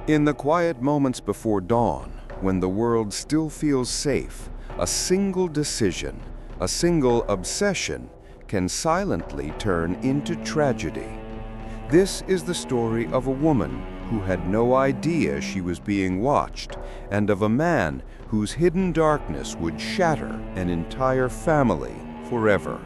In the quiet moments before dawn, when the world still feels safe, a single decision, a single obsession, can silently turn into tragedy. This is the story of a woman who had no idea she was being watched, and of a man whose hidden darkness would shatter an entire family forever.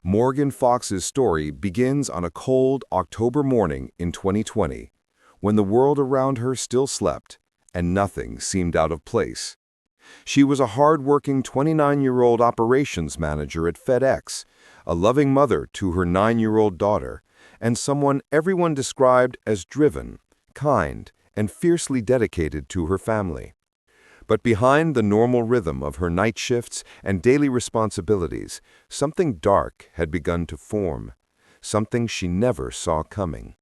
Morgan Fox's story begins on a cold October morning in 2020, when the world around her still slept and nothing seemed out of place. She was a hard-working 29-year-old operations manager at FedEx, a loving mother to her 9-year-old daughter, and someone everyone described as driven, kind, and fiercely dedicated to her family. But behind the normal rhythm of her night shifts and daily responsibilities, something dark had begun to form, something she never saw coming.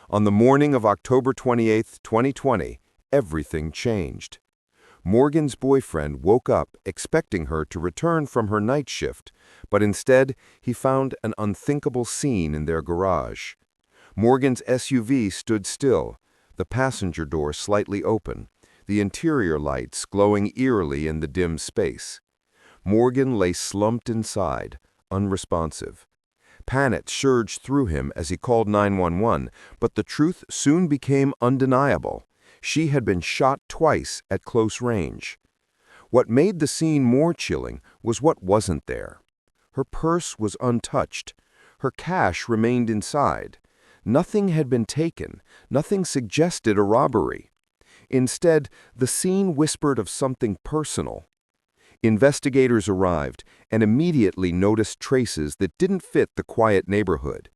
On the morning of October 28, 2020, everything changed. Morgan's boyfriend woke up expecting her to return from her night shift, but instead he found an unthinkable scene in their garage. Morgan's SUV stood still, the passenger door slightly open, the interior lights glowing eerily in the dim space. Morgan lay slumped inside, unresponsive. Panic surged through him as he called 911, but the truth soon became undeniable. She had been shot twice at close range. What made the scene more chilling was what wasn't there. Her purse was untouched. Her cash remained inside. Nothing had been taken. Nothing suggested a robbery. Instead, the scene whispered of something personal. Investigators arrived and immediately noticed traces that didn't fit the quiet neighborhood.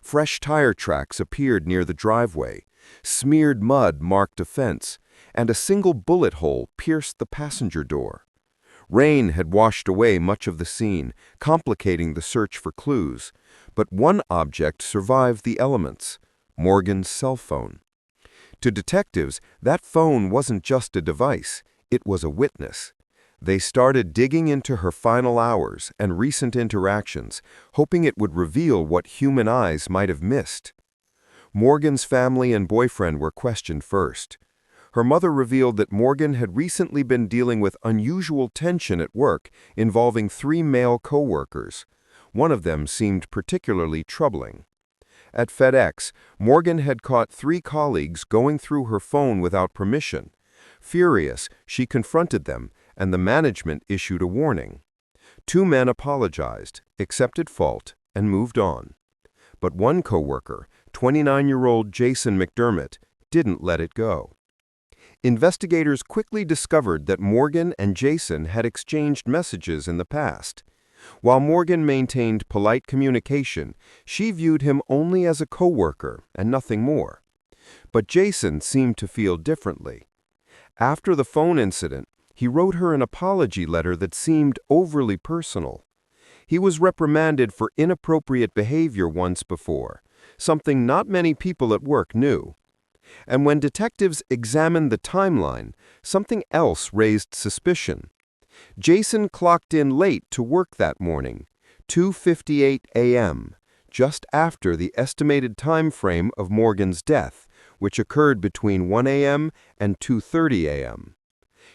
Fresh tire tracks appeared near the driveway, smeared mud marked a fence, and a single bullet hole pierced the passenger door. Rain had washed away much of the scene, complicating the search for clues, but one object survived the elements: Morgan's cell phone. To detectives, that phone wasn't just a device, it was a witness. They started digging into her final hours and recent interactions, hoping it would reveal what human eyes might have missed. Morgan's family and boyfriend were questioned first. Her mother revealed that Morgan had recently been dealing with unusual tension at work involving 3 male co-workers. One of them seemed particularly troubling. At FedEx, Morgan had caught 3 colleagues going through her phone without permission. Furious, she confronted them, and the management issued a warning. 2 men apologized, accepted fault, and moved on. But one coworker, 29-year-old Jason McDermott, didn't let it go. Investigators quickly discovered that Morgan and Jason had exchanged messages in the past. While Morgan maintained polite communication, she viewed him only as a coworker and nothing more. But Jason seemed to feel differently. After the phone incident, he wrote her an apology letter that seemed overly personal. He was reprimanded for inappropriate behavior once before, something not many people at work knew. And when detectives examined the timeline, something else raised suspicion. Jason clocked in late to work that morning, 2:58 a.m., just after the estimated time frame of Morgan's death, which occurred between 1 a.m. and 2:30 a.m.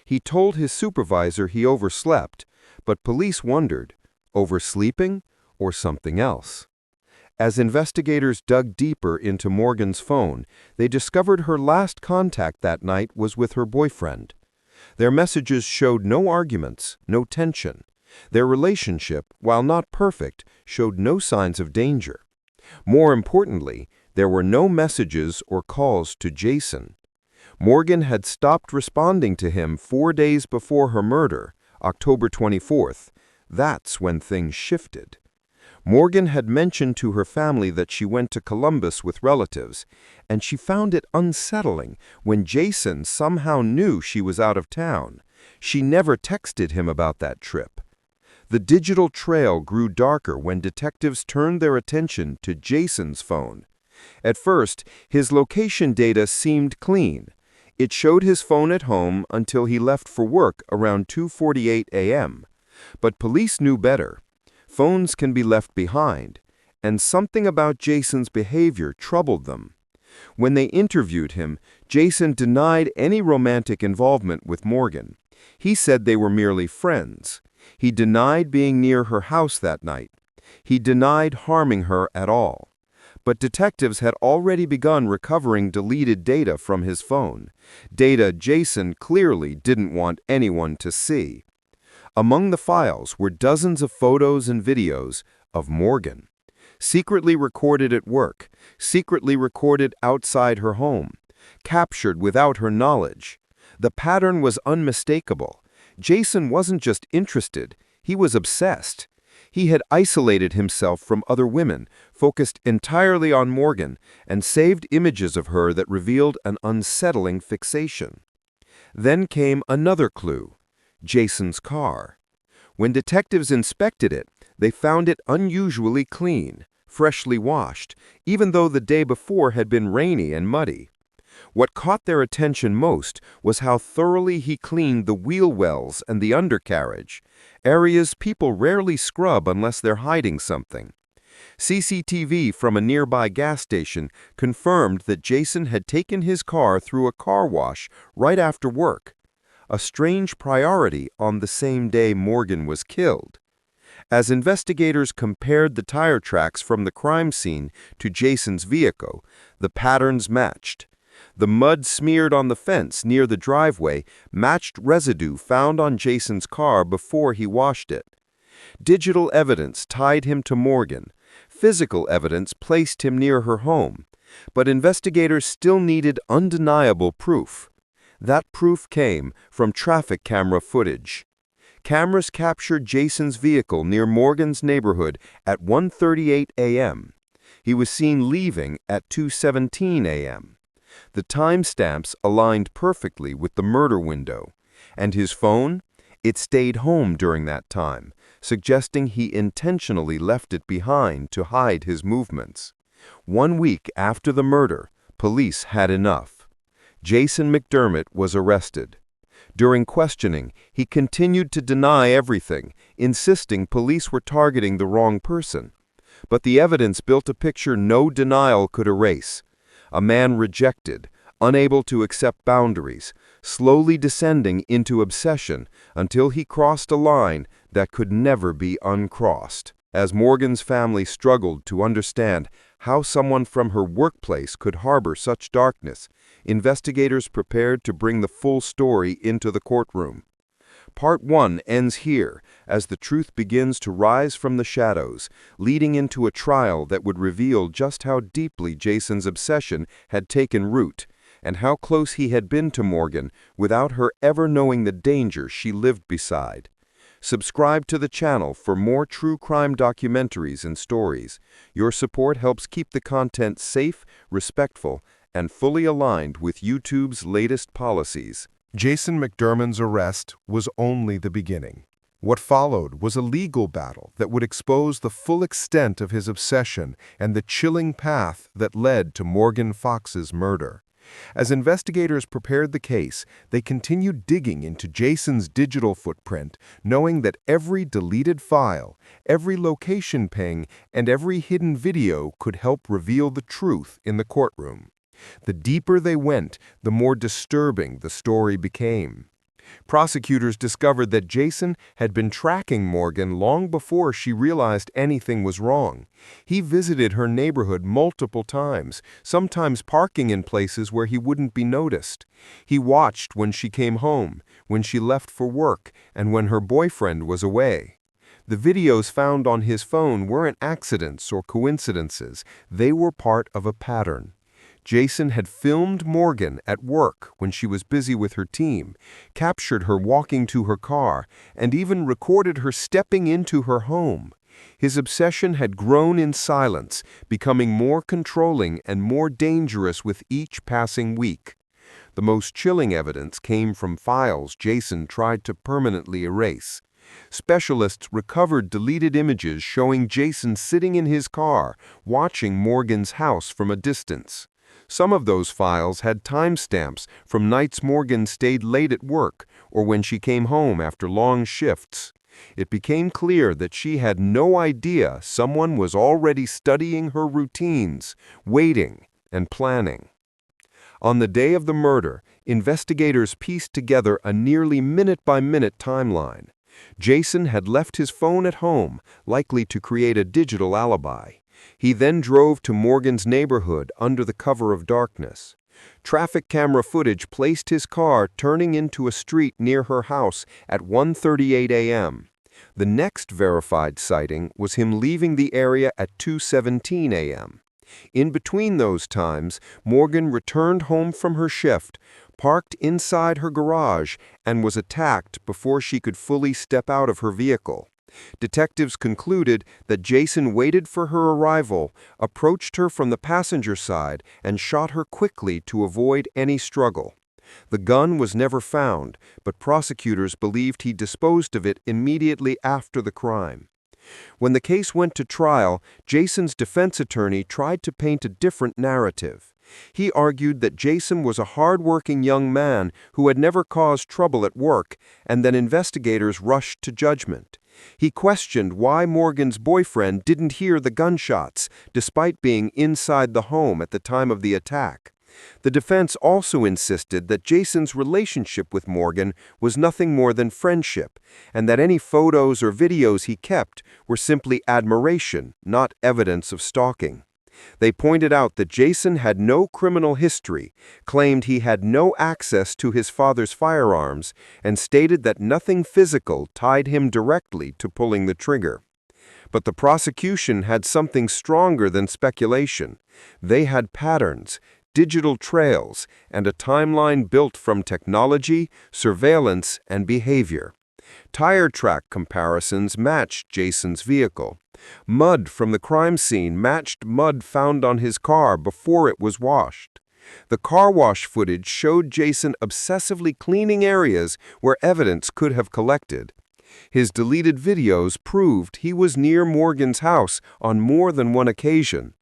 He told his supervisor he overslept, but police wondered, oversleeping or something else? As investigators dug deeper into Morgan's phone, they discovered her last contact that night was with her boyfriend. Their messages showed no arguments, no tension. Their relationship, while not perfect, showed no signs of danger. More importantly, there were no messages or calls to Jason. Morgan had stopped responding to him 4 days before her murder, October 24th. That's when things shifted. Morgan had mentioned to her family that she went to Columbus with relatives, and she found it unsettling when Jason somehow knew she was out of town. She never texted him about that trip. The digital trail grew darker when detectives turned their attention to Jason's phone. At first, his location data seemed clean. It showed his phone at home until he left for work around 2:48 a.m. But police knew better. Phones can be left behind, and something about Jason's behavior troubled them. When they interviewed him, Jason denied any romantic involvement with Morgan. He said they were merely friends. He denied being near her house that night. He denied harming her at all. But detectives had already begun recovering deleted data from his phone, data Jason clearly didn't want anyone to see. Among the files were dozens of photos and videos of Morgan, secretly recorded at work, secretly recorded outside her home, captured without her knowledge. The pattern was unmistakable. Jason wasn't just interested, he was obsessed. He had isolated himself from other women, focused entirely on Morgan, and saved images of her that revealed an unsettling fixation. Then came another clue: Jason's car. When detectives inspected it, they found it unusually clean, freshly washed, even though the day before had been rainy and muddy. What caught their attention most was how thoroughly he cleaned the wheel wells and the undercarriage, areas people rarely scrub unless they're hiding something. CCTV from a nearby gas station confirmed that Jason had taken his car through a car wash right after work, a strange priority on the same day Morgan was killed. As investigators compared the tire tracks from the crime scene to Jason's vehicle, the patterns matched. The mud smeared on the fence near the driveway matched residue found on Jason's car before he washed it. Digital evidence tied him to Morgan. Physical evidence placed him near her home. But investigators still needed undeniable proof. That proof came from traffic camera footage. Cameras captured Jason's vehicle near Morgan's neighborhood at 1:38 a.m. He was seen leaving at 2:17 a.m. The timestamps aligned perfectly with the murder window. And his phone? It stayed home during that time, suggesting he intentionally left it behind to hide his movements. 1 week after the murder, police had enough. Jason McDermott was arrested. During questioning, he continued to deny everything, insisting police were targeting the wrong person. But the evidence built a picture no denial could erase. A man rejected, unable to accept boundaries, slowly descending into obsession until he crossed a line that could never be uncrossed. As Morgan's family struggled to understand how someone from her workplace could harbor such darkness, investigators prepared to bring the full story into the courtroom. Part 1 ends here, as the truth begins to rise from the shadows, leading into a trial that would reveal just how deeply Jason's obsession had taken root, and how close he had been to Morgan without her ever knowing the danger she lived beside. Subscribe to the channel for more true crime documentaries and stories. Your support helps keep the content safe, respectful, and fully aligned with YouTube's latest policies. Jason McDermott's arrest was only the beginning. What followed was a legal battle that would expose the full extent of his obsession and the chilling path that led to Morgan Fox's murder. As investigators prepared the case, they continued digging into Jason's digital footprint, knowing that every deleted file, every location ping, and every hidden video could help reveal the truth in the courtroom. The deeper they went, the more disturbing the story became. Prosecutors discovered that Jason had been tracking Morgan long before she realized anything was wrong. He visited her neighborhood multiple times, sometimes parking in places where he wouldn't be noticed. He watched when she came home, when she left for work, and when her boyfriend was away. The videos found on his phone weren't accidents or coincidences. They were part of a pattern. Jason had filmed Morgan at work when she was busy with her team, captured her walking to her car, and even recorded her stepping into her home. His obsession had grown in silence, becoming more controlling and more dangerous with each passing week. The most chilling evidence came from files Jason tried to permanently erase. Specialists recovered deleted images showing Jason sitting in his car, watching Morgan's house from a distance. Some of those files had timestamps from nights Morgan stayed late at work or when she came home after long shifts. It became clear that she had no idea someone was already studying her routines, waiting, and planning. On the day of the murder, investigators pieced together a nearly minute-by-minute timeline. Jason had left his phone at home, likely to create a digital alibi. He then drove to Morgan's neighborhood under the cover of darkness. Traffic camera footage placed his car turning into a street near her house at 1:38 a.m. The next verified sighting was him leaving the area at 2:17 a.m. In between those times, Morgan returned home from her shift, parked inside her garage, and was attacked before she could fully step out of her vehicle. Detectives concluded that Jason waited for her arrival, approached her from the passenger side, and shot her quickly to avoid any struggle. The gun was never found, but prosecutors believed he disposed of it immediately after the crime. When the case went to trial, Jason's defense attorney tried to paint a different narrative. He argued that Jason was a hard-working young man who had never caused trouble at work, and that investigators rushed to judgment. He questioned why Morgan's boyfriend didn't hear the gunshots, despite being inside the home at the time of the attack. The defense also insisted that Jason's relationship with Morgan was nothing more than friendship, and that any photos or videos he kept were simply admiration, not evidence of stalking. They pointed out that Jason had no criminal history, claimed he had no access to his father's firearms, and stated that nothing physical tied him directly to pulling the trigger. But the prosecution had something stronger than speculation. They had patterns, digital trails, and a timeline built from technology, surveillance, and behavior. Tire track comparisons matched Jason's vehicle. Mud from the crime scene matched mud found on his car before it was washed. The car wash footage showed Jason obsessively cleaning areas where evidence could have collected. His deleted videos proved he was near Morgan's house on more than one occasion.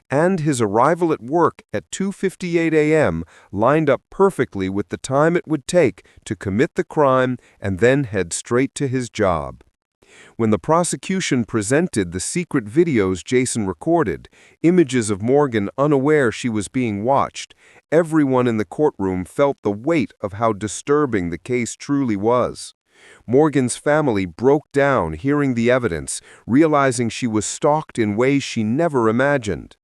And his arrival at work at 2:58 a.m. lined up perfectly with the time it would take to commit the crime and then head straight to his job. When the prosecution presented the secret videos Jason recorded, images of Morgan unaware she was being watched, everyone in the courtroom felt the weight of how disturbing the case truly was. Morgan's family broke down hearing the evidence, realizing she was stalked in ways she never imagined.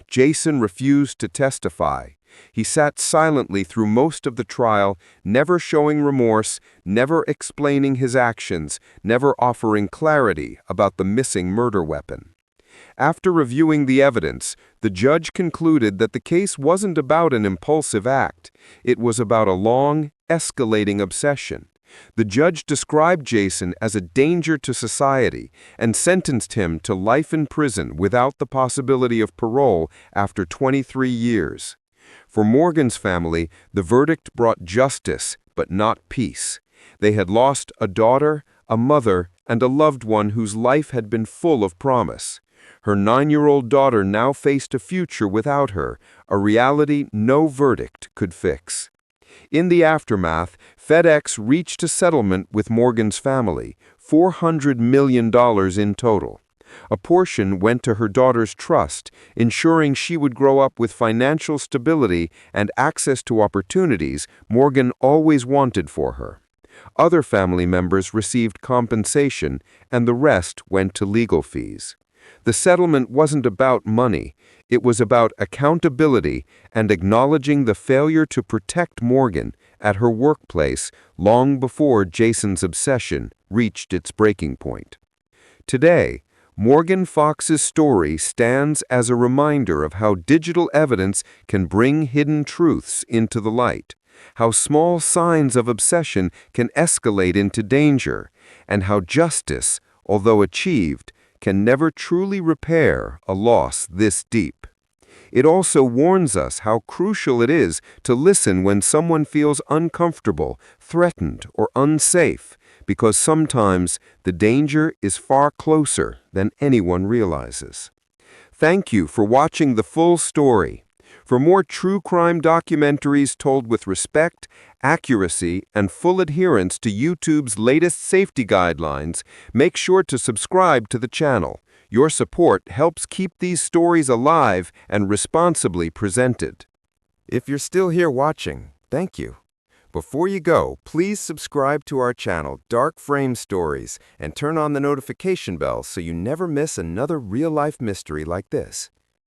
Jason refused to testify. He sat silently through most of the trial, never showing remorse, never explaining his actions, never offering clarity about the missing murder weapon. After reviewing the evidence, the judge concluded that the case wasn't about an impulsive act. It was about a long, escalating obsession. The judge described Jason as a danger to society and sentenced him to life in prison without the possibility of parole after 23 years. For Morgan's family, the verdict brought justice, but not peace. They had lost a daughter, a mother, and a loved one whose life had been full of promise. Her 9-year-old daughter now faced a future without her, a reality no verdict could fix. In the aftermath, FedEx reached a settlement with Morgan's family, $400 million in total. A portion went to her daughter's trust, ensuring she would grow up with financial stability and access to opportunities Morgan always wanted for her. Other family members received compensation, and the rest went to legal fees. The settlement wasn't about money. It was about accountability and acknowledging the failure to protect Morgan at her workplace long before Jason's obsession reached its breaking point. Today, Morgan Fox's story stands as a reminder of how digital evidence can bring hidden truths into the light, how small signs of obsession can escalate into danger, and how justice, although achieved, can never truly repair a loss this deep. It also warns us how crucial it is to listen when someone feels uncomfortable, threatened, or unsafe, because sometimes the danger is far closer than anyone realizes. Thank you for watching the full story. For more true crime documentaries told with respect, accuracy, and full adherence to YouTube's latest safety guidelines, make sure to subscribe to the channel. Your support helps keep these stories alive and responsibly presented. If you're still here watching, thank you. Before you go, please subscribe to our channel, Dark Frame Stories, and turn on the notification bell so you never miss another real-life mystery like this.